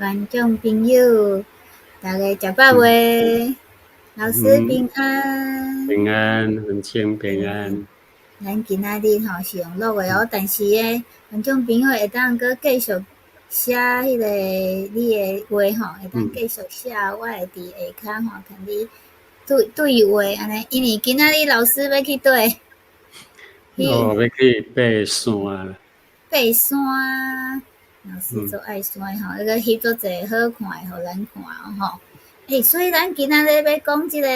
观众朋友，大家食饱未？老师平安。平安，文清平诶，安。咱今仔日吼是用录的哦，但是观众朋友会当搁继续写迄个你的话吼，会当继续写，我会伫下骹吼，同你对话安尼，因为今仔日老师要去对。要去爬山啦。爬山，老师做爱山吼，迄个翕做侪好看的，互咱看吼。所以咱今仔日要讲即个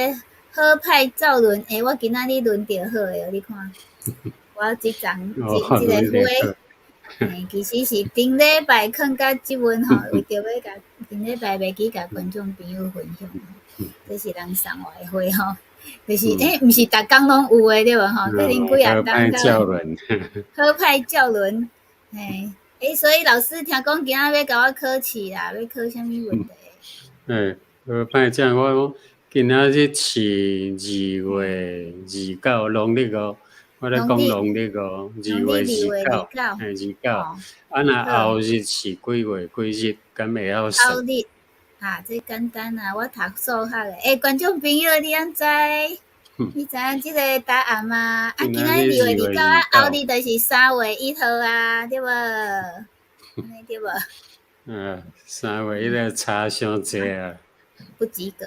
好歹造轮，我今仔日轮着好诶哦，你看，我即张即个花，其实是顶礼拜囥甲即份吼，为着要甲顶礼拜袂记甲观众朋友分享吼，这是人送我诶花吼，就是毋是逐工拢有诶对无吼？最近几啊当到好歹造轮。所以老师听讲今仔要甲我考试啦，要考啥物问题？好歹这样，我讲今仔日是2月29农历哦，我咧讲农历哦2月29，那后日是几月几日？敢会晓算？后日这简单啊，我读数学诶。观众朋友，你安知？你知影即个答案吗？今仔日2月29后日就是3月1号啊，对无？安尼对无？3月1号差伤济啊！不及格，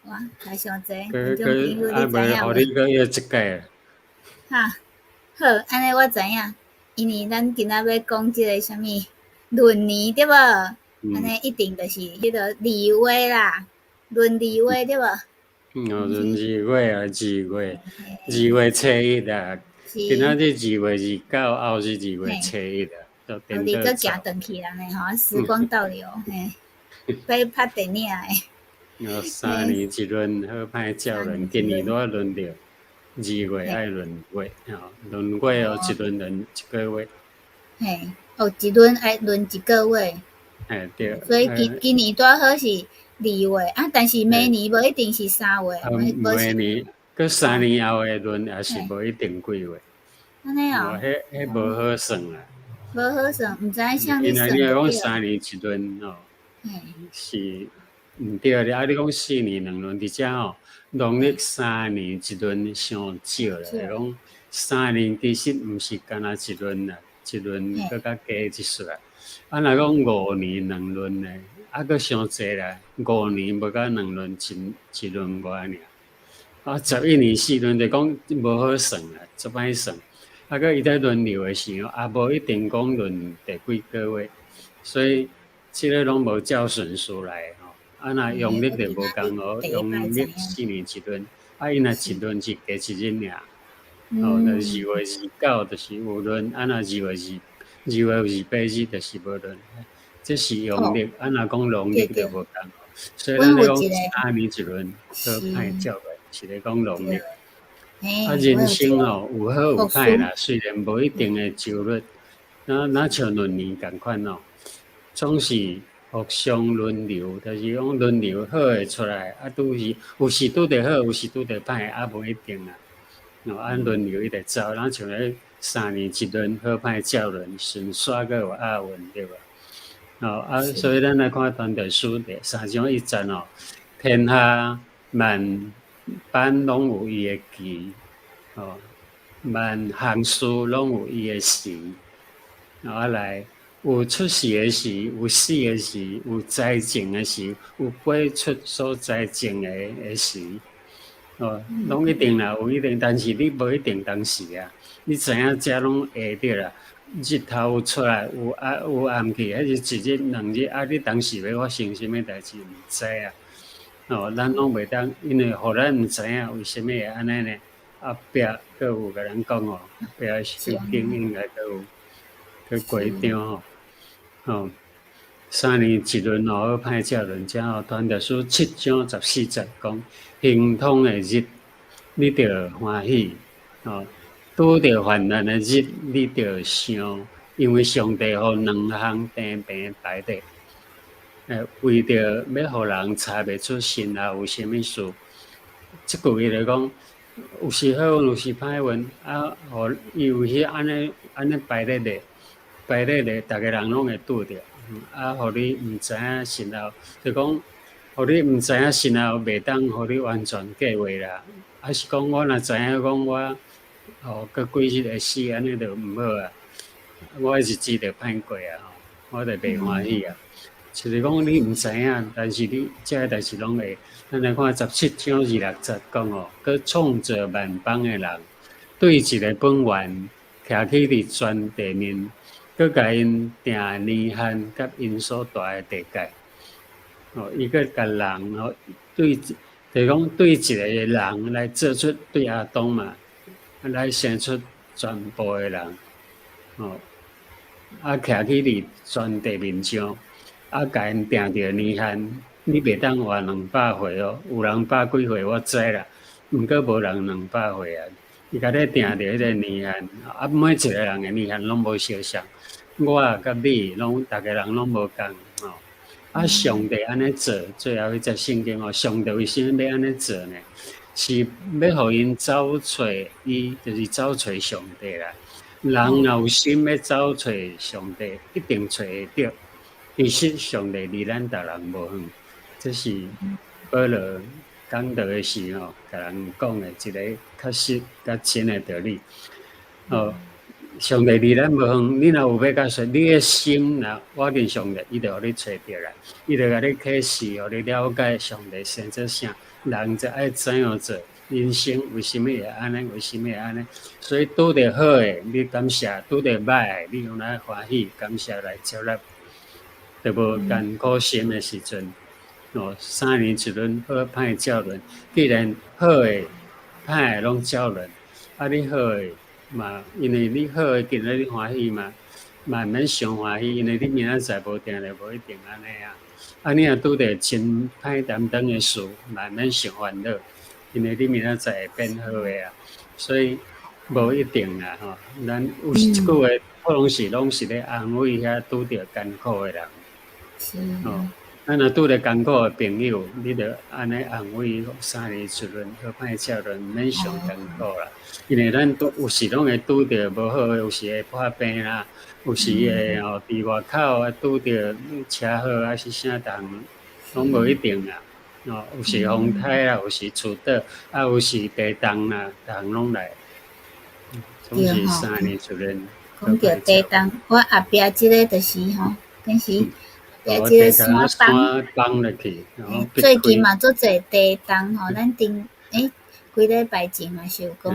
哇，差伤济。观众朋友，你知影无？互你搁约一届啊！好，安尼我知影，因为咱今仔要讲即个啥物闰年对无？安尼一定就是迄个2月啦，闰2月对无？闰2月啊，2月初1啊，今仔日2月29，后日2月初1啊，后日搁行转去安尼吼，时光倒流，要拍电影诶。3年一轮，好歹照轮，今年都要轮着2月爱轮月，轮月一轮轮1个月。一轮爱轮1个月。对。所以今年拄好是2月啊，但是明年无一定是3月。明年搁3年后诶轮也是无一定几月。安尼哦。迄无好算啦。无好算，毋知像你算。你若讲3年一轮吼，是毋对咧。你讲4年2轮，而且吼，农历3年一轮伤少啦。讲3年其实毋是干那一轮啦，一轮搁较加一撮啦。若讲5年2轮咧，搁伤济啦。5年无甲2轮一轮外尔。11年4轮就讲无好算啦，足歹算。搁伊在轮流诶时候，无一定讲轮第几个月，所以即个拢无照顺序来吼。若阳历就无共哦，阳历4年一轮，伊若一轮是加一日尔。就是2月29就是有轮，若2月28日就是无轮。这是阳历，若讲农历就无共。所以咱咧讲3年一轮，好歹照来是咧讲农历。人生吼有好有歹啦，虽然无一定诶周率，那像闰年共款哦，总是互相轮流，就是讲轮流好诶出来，拄是有时拄着好，有时拄着歹，无一定啦。按轮流伊直走，咱像咧3年一轮，好歹照轮，顺煞个有押韵对吧？所以咱来看传道书第3章1节哦，天下万般拢有伊诶期，万项事拢有伊诶时，来有出世诶时，有死诶时，有栽种诶时，有播出所栽种诶时。拢一定啦，有一定，但是你无一定当时啊。你知影遮拢会着啦，日头出来有暗去，迄是1日2日，你当时要发生啥物代志毋知啊。咱拢袂当，因为互咱毋知影为虾米会安尼呢？壁阁有甲咱讲哦，壁圣经应该阁有去规章吼。3年一轮好歹照轮，遮传道书7章14节讲，亨通诶日，你着欢喜；拄着患难诶日，你着想，因为上帝互2项天平排底，为着要互人查袂出心内有啥物事。即句话就讲，有时好运，有时歹运，互伊有安尼排咧咧，逐个人拢会拄着。互你毋知影身后，就讲，互你毋知影身后袂当，互你完全计划啦。是讲我若知影讲我，过几日会死，安尼就毋好啊。我日子就歹过啊，我就袂欢喜啊。就是讲你毋知影，但是你这个代志拢会。咱来看17章260讲佮创造万邦的人，对一个本源徛起伫全地面，佮甲因定年限甲因所住的地界。伊佮甲人对，就是讲对一个人来做出对亚当嘛，来生出全部的人。徛起伫全地面上，甲因定着年限，你袂当活200岁哦。有人100几岁我知啦，毋过无人200岁啊。伊甲你定着迄个年限，每一个人的年限拢无相像。我甲你拢，逐个人拢无共上帝安尼做，最后迄只圣经上帝为什么要安尼做呢？是要互因找找伊，就是找找上帝啦。人若有心要找找上帝，一定找会到。其实上帝离咱逐人无远，这是保罗讲道的时甲人讲的一个确实较深的道理。上帝离咱无远，你若有要甲说，你的心若我跟上帝，伊就互你找着啦。伊就甲你启示，互你了解上帝生做啥，人则爱怎样做。人生为什么会安尼？为什么会安尼？所以拄着好诶，你感谢；拄着歹诶，你用来欢喜、感谢来接纳。就无艰苦心诶时阵，3年一轮好歹照轮。既然好诶、歹诶拢照轮，你好诶嘛，因为你好诶，今日你欢喜嘛，慢慢上欢喜，因为你明仔载无定咧，无一定安尼啊。你若拄着真歹担当诶事，慢慢上烦恼。因为你明仔载会变好诶啊，所以无一定啦咱有一句话，可能是拢是咧安慰遐拄着艰苦诶人。咱若拄着艰苦诶朋友，你着安尼安慰3年一轮，好歹照轮，免上艰苦啦。因为咱有时拢会拄着无好诶，有时会破病啦，有时会伫外口拄着车祸还是啥人，拢无一定啦。有时风台啦，有时厝倒，有时地动啦，逐项拢来。总是3年一轮。讲到地动，我后壁即个就是但是后壁即个山崩落去。最近嘛做侪地动咱顶几礼拜前嘛是有讲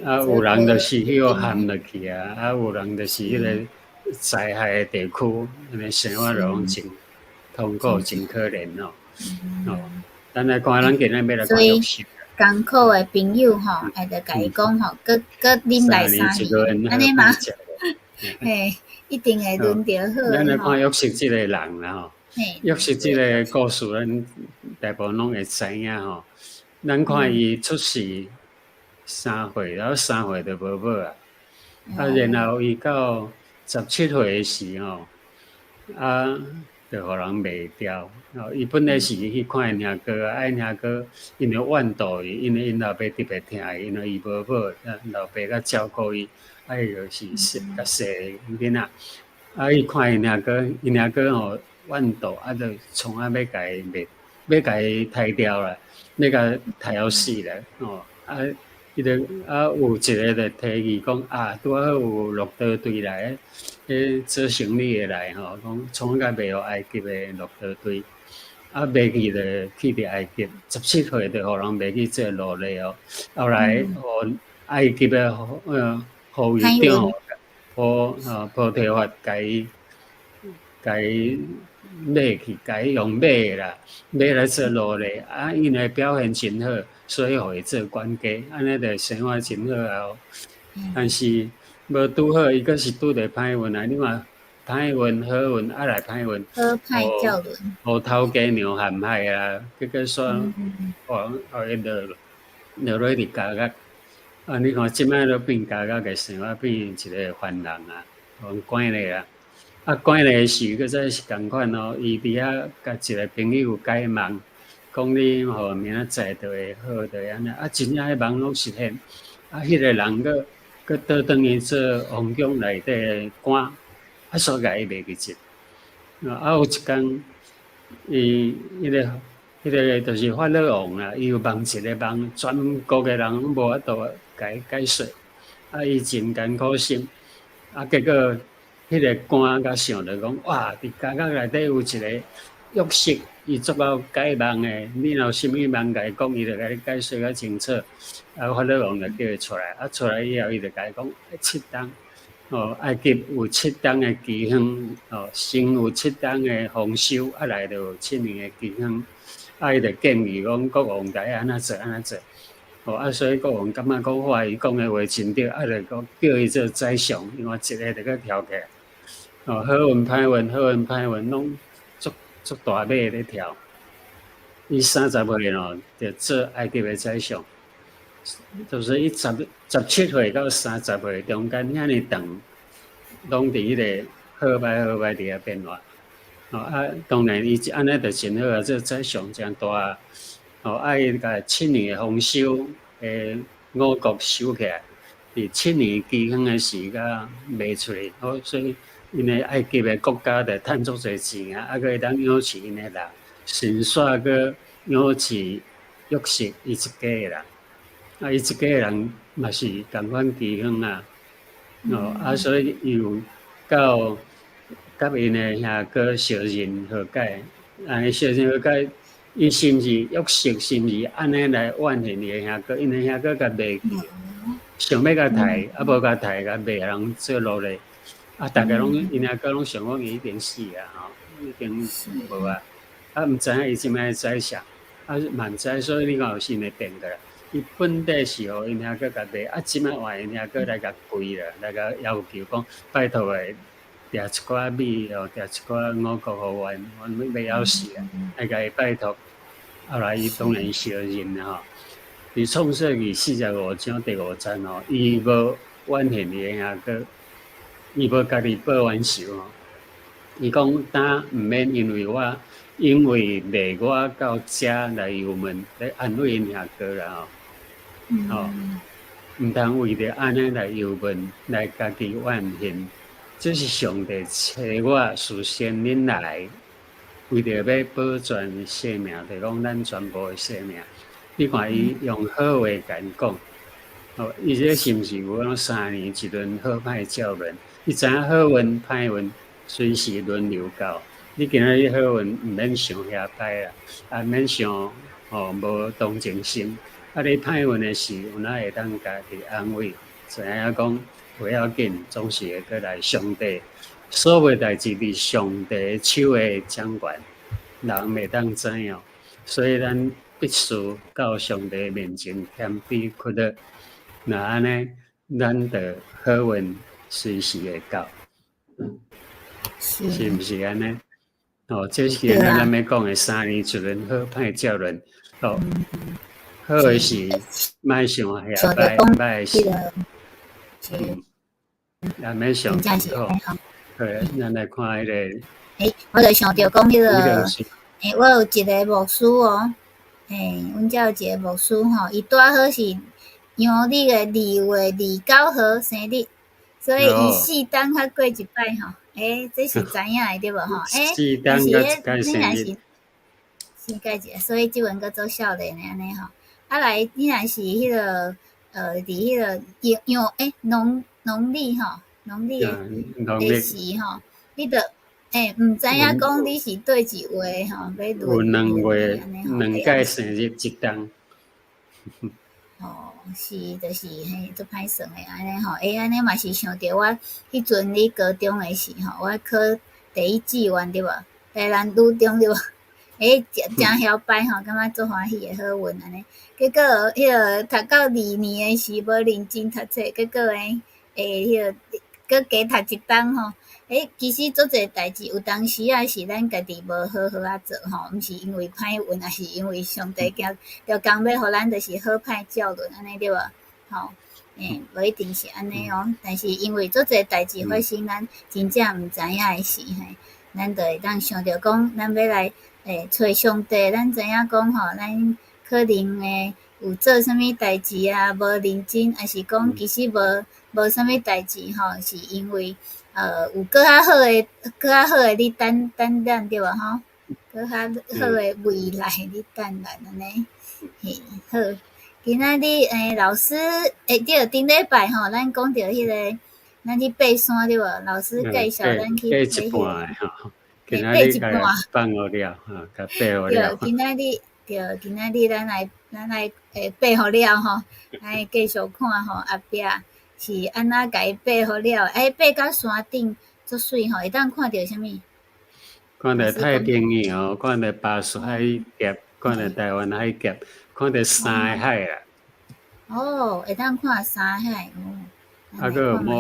到有人就是迄个陷落去啊，有人就是迄个灾害地区，安尼生活拢真痛苦，真可怜咱来看，咱今日要来看约瑟。艰苦的朋友会着甲伊讲搁啉来3年，安尼嘛，一定会轮着好。咱来看约瑟即个人啦约瑟即个故事，咱大部分拢会知影咱看伊出世3岁，然后3岁就无某啊，然后伊到17岁的时就互人卖掉。伊本来是去看因兄哥因兄哥因为怨妒伊，因为因老爸特别疼伊，因为伊无某，老爸较照顾伊，伊就是较细囡仔。伊看因兄哥怨妒，就从要甲伊卖，要甲伊杀掉啦，要甲伊杀死啦伊就有一个就提议讲拄好有骆驼队来，做生意的来讲从甲卖互埃及的骆驼队，卖去就去伫埃及，17岁就互人卖去做奴隶后来互埃及的护卫长波提法甲伊买去，甲伊用买啦，买来做奴隶因为表现真好，所以互伊做管家，安尼就生活真好但是无拄好，伊阁是拄着歹运你嘛歹运好运来歹运，好歹照轮，互头家娘陷害啊，结果煞伊落落伫监狱你看即摆都变监狱的生活，变一个犯人互关咧啦。关咧时，佮再是共款伊伫遐甲一个朋友解梦，讲你明仔载就会好，就会安尼真正迄梦拢实现。迄个人佮倒转去做皇宫内底官，煞甲伊卖去接。有一天，迄个就是法老王啦，伊有问一个问，全国的人无法度解说，伊真艰苦心，结果迄个官甲想着讲，哇，伫监狱内底有一个约瑟，伊足够解梦的，你若有啥物梦甲伊讲，伊就甲你解说较清楚。法老王就叫伊出来，出来以后，伊就甲伊讲7档。埃及有7档的期限，先有7档的丰收，来就有7年的期限。伊就建议讲国王该安怎做，安怎做。所以国王感觉讲哇，伊讲的话真对，就讲叫伊做宰相，另外一个就搁挑起来。好运歹运，好运歹运，拢足大马咧跳。伊30岁就做埃及的宰相。就是伊17岁到30岁中间遐尼长，拢伫迄个好歹伫遐变化。当然伊安尼就真好啊，这宰相真大。伊甲7年的丰收，五谷收起来，伫7年期限的时间卖出去。所以因为埃及的国家就趁足侪钱啊，佫会当养饲因的人，顺续佫养饲约瑟伊一家的人。伊一家人嘛是同款期限啊，所以伊有甲因的兄哥小人和解，小人和解，伊是毋是约瑟，是毋是安尼来怨恨伊的兄哥？因的兄哥甲卖去，想要甲刣，无甲刣，甲卖人做奴隶。大家拢因兄哥拢想讲伊一定死啊，已经无啊。毋知影伊即摆宰相，嘛毋知，所以你看有新的变过来。伊本地是互因遐个甲卖，即摆换因遐个来甲跪啦，来甲要求讲，拜托诶，掠一寡米掠一寡五谷互阮要枵死啊，来甲伊拜托。后来伊当然承认啦伫创世纪45章第5节伊无怨恨伊诶遐个，伊无家己报冤仇伊讲呾毋免因为卖我到遮来游问，来安慰因遐个啦毋通为着安尼来忧问，来家己怨恨。这是上帝找我事先恁来，为着要保全生命，就讲咱全部的生命。你看伊用好话甲因讲，伊这是毋是有讲3年一轮好歹照轮？伊知影好运歹运随时轮流到。你今仔日好运毋免想遐歹啦，毋免想无同情心。你歹运的事，有哪会当家己安慰？知影讲不要紧，总是会过来。上帝所有代志伫上帝手的掌管，人袂当知影。所以咱必须到上帝面前谦卑屈落。那安尼，咱的好运随时会到，是毋是安尼？这是咱要讲的3年一轮好歹照轮。好的是莫想遐歹，歹的是，也免想好。对，咱来看迄个。我就想着讲迄个，我有一个牧师阮遮有一个牧师伊拄好是阳历的2月29号生日，所以伊4档较过一摆这是知影的对无4档甲一届生日，是过一，所以即阵搁做少年的安尼来，你若是迄个伫迄个农历的时你着毋知影讲你是对一月有2月2届生日一档。是，就是做歹算的安尼安尼嘛是想着我迄阵你高中的时我考第1志愿对无？台南女中对无？真晓摆感觉足欢喜的好运安尼。结果迄个读到2年的时无认真读册，结果迄个搁加读一档其实足侪代志有当时是咱家己无好做毋是因为歹运，也是因为上帝条工要互咱就是好歹照轮安尼对无？无一定是安尼但是因为足侪代志发生，咱真正毋知影的事咱就会当想着讲，咱要来找上帝，咱知影讲咱可能有做啥物代志无认真，还是讲其实无啥物代志是因为有搁较好诶，搁较好诶，你等等对无吼？搁较好诶未来，你等咱安尼。嘿，好。今仔日老师对，顶礼拜吼，咱讲着迄个，咱去爬山对无？老师介绍咱去爬一爬迄个，半的吼，今仔爬一半。日甲放好了，甲爬好对，了。今仔日咱来爬好了吼，来继续看吼后壁是安怎甲伊爬好了，爬到山顶足水吼，会当看到啥物？看到太老师讲，平洋，看到巴士海峡，看到台湾海峡，看到三个海啊！哦，会当看山海哦，咱来还有看觅下。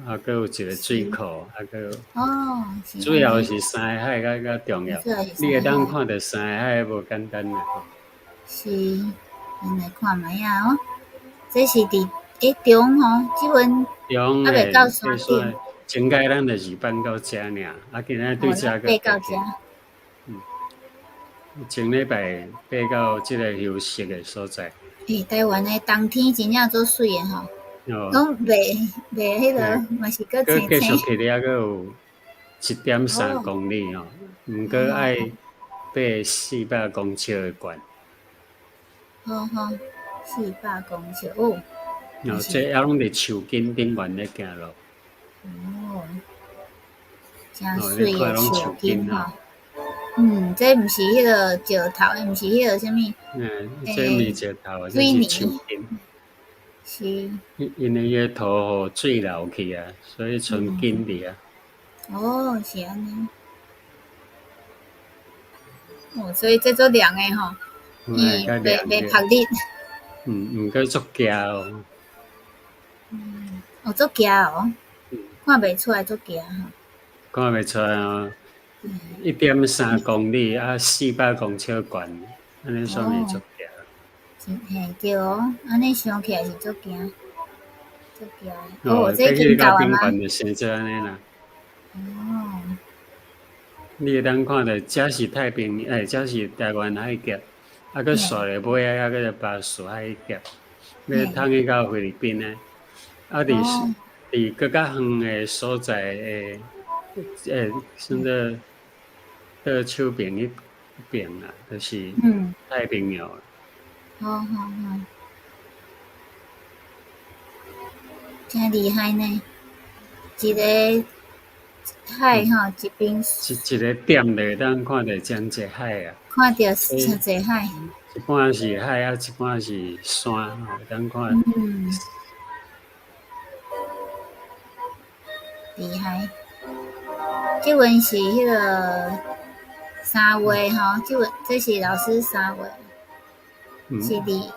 还有一个水库，还有哦，是主要安尼，是三个海较重要。主要是你会当山海，看到三个海无简单啊！是，咱来看觅啊哦，这是伫中吼，即阵还未到山顶。前届咱就是放到遮尔，今仔对遮个爬到遮。前礼拜爬到即个休息的所在。台湾的冬天真正足水的吼，哦，拢袂迄个，嘛是搁青继续青。去了，阁有1.3公里哦，毋过爱爬400公尺的悬。好好，400公尺哦。这也拢伫树根顶悬咧行路。哦，真水的你看拢树根啊。吼。这毋是迄个石头，毋是迄个啥物。这毋是石头，这是树根。是。因为迄土互水流去啊，所以剩根伫啊。哦，是安尼。哦，所以这足凉的吼，伊袂晒日。毋过足惊哦。哦，足惊哦，看袂出来足惊吼。看袂出来哦，1.3公里400公尺悬，安尼算是足惊。嘿对哦，安尼想起来是足惊，足惊。哦，这经到啊吗？就生做安尼啦。哦。你会当看到，这是太平洋，这是台湾海峡，佮刷了尾啊，佮巴士海峡，要通去到菲律宾呢。伫更较远的所在算做倒手边迄边啦，就是太平洋。好，真厉害呢！一个海吼，一边一个点就会当看到真济海啊！看到真济海，一半是海啊，一半是山，会当看。厉害！即阵是迄个3月吼，这是老师3月，是伫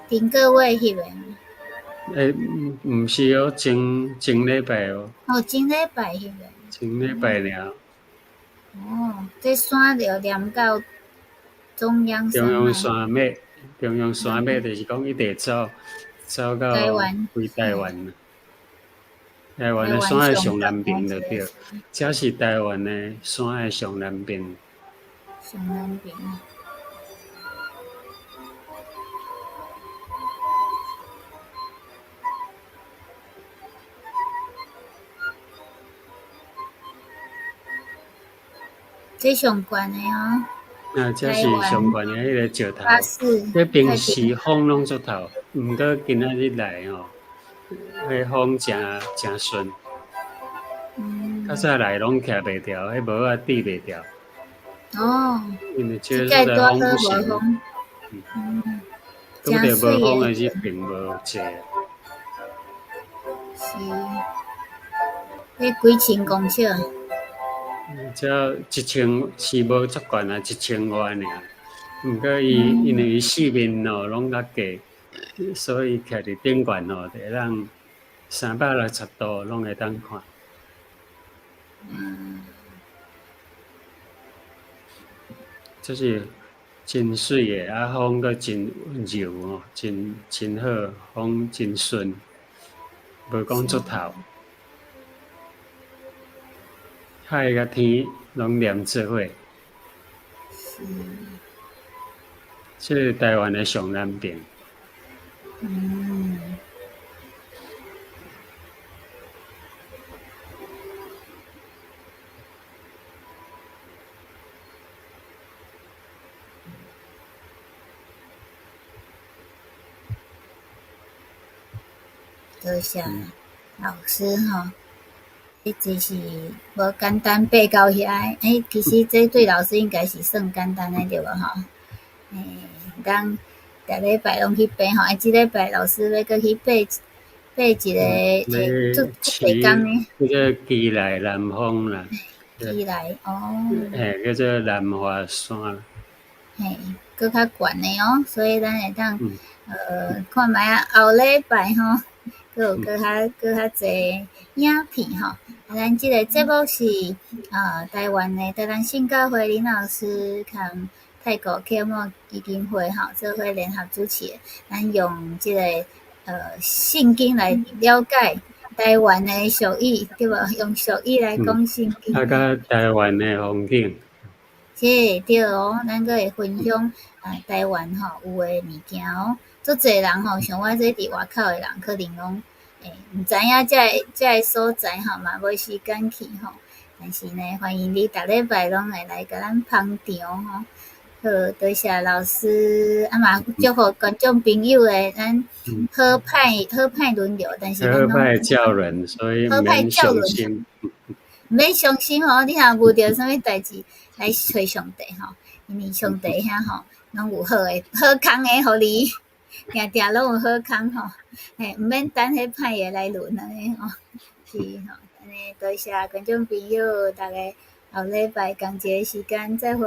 顶个月翕的吗？毋是哦，前礼拜哦。哦，前礼拜翕的。前礼拜了。哦，这山着连到中央山脉。中央山脉就是讲一直走到台湾，回台湾啦。台湾的山的上南边就对，这是台湾的山的上南边。上南边。这上悬的哦。这是上悬的迄个石头。这平时风拢足透，毋过今仔日来吼，迄风真顺。较早来拢徛袂牢，迄帽仔抵袂牢。哦。因为这个风不行。拄着无风的日并无济。是。迄几千公尺。这1000是无足悬啊，1000外尔。毋过因为伊四面哦拢较低，所以徛伫顶悬哦，会当360度拢会当看。这是真水的，风阁真柔哦，真好，风真顺，无讲足透。海甲天拢连做伙。这是台湾的上南边。多谢老师吼，一直是无简单爬到遐，其实这对老师应该是算简单的对无吼？当逐礼拜拢去爬吼，即礼拜老师要搁去爬一个做地工呢，叫做基内南峰啦，起来哦，叫做南华山。嘿，搁较悬的哦，所以咱会当看觅啊，后礼拜吼，搁有搁较济影片吼。咱即个节目是台湾的台湾性教会林老师同泰国启蒙基金会吼做伙联合主持的，咱用即个圣经来了解台湾的俗语，对无？用俗语来讲圣经。甲台湾的风景。是对哦，咱阁会分享台湾吼有诶物件哦，足侪人吼，像我这伫外口诶人，可能讲毋知影遮个所在吼，嘛无时间去吼。但是呢，欢迎你逐礼拜拢会来甲咱捧场吼。好，多谢老师，嘛祝福观众朋友诶，咱好歹轮流，但是好歹教人，所以毋免伤心。毋免伤心吼，你若遇着啥物代志，来找上帝吼，因为上帝遐吼，拢有好空诶，互你定定拢有好空吼，毋免等迄歹诶来轮安尼吼，是吼，安尼多谢观众朋友，逐个后礼拜同一个时间再会。